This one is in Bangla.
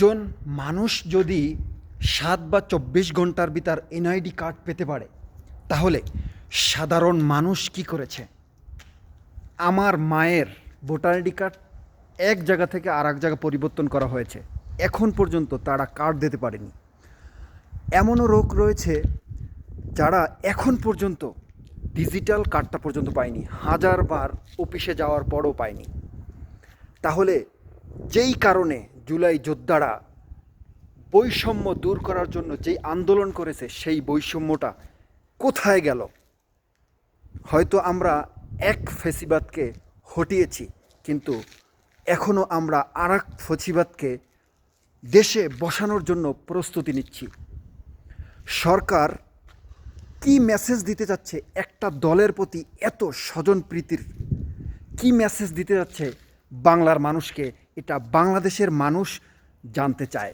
একজন মানুষ যদি ৭ বা ২৪ ঘন্টার ভিতর এনআইডি কার্ড পেতে পারে, তাহলে সাধারণ মানুষ কি করেছে? আমার মায়ের ভোটার আইডি কার্ড এক জায়গা থেকে আর এক জায়গা পরিবর্তন করা হয়েছে, এখন পর্যন্ত তারা কার্ড দিতে পারেনি। এমনও রোগ রয়েছে যারা এখন পর্যন্ত ডিজিটাল কার্ডটা পর্যন্ত পায়নি, হাজারবার অফিসে যাওয়ার পরও পায়নি। তাহলে যেই কারণে জুলাই যোদ্ধারা বৈষম্য দূর করার জন্য যেই আন্দোলন করেছে, সেই বৈষম্যটা কোথায় গেল? হয়তো আমরা এক ফ্যাসিবাদকে হটিয়েছি, কিন্তু এখনও আমরা আর এক ফ্যাসিবাদকে দেশে বসানোর জন্য প্রস্তুতি নিচ্ছি। সরকার কি মেসেজ দিতে যাচ্ছে একটা দলের প্রতি এত স্বজনপ্রীতির? কি মেসেজ দিতে যাচ্ছে বাংলার মানুষকে? এটা বাংলাদেশের মানুষ জানতে চায়।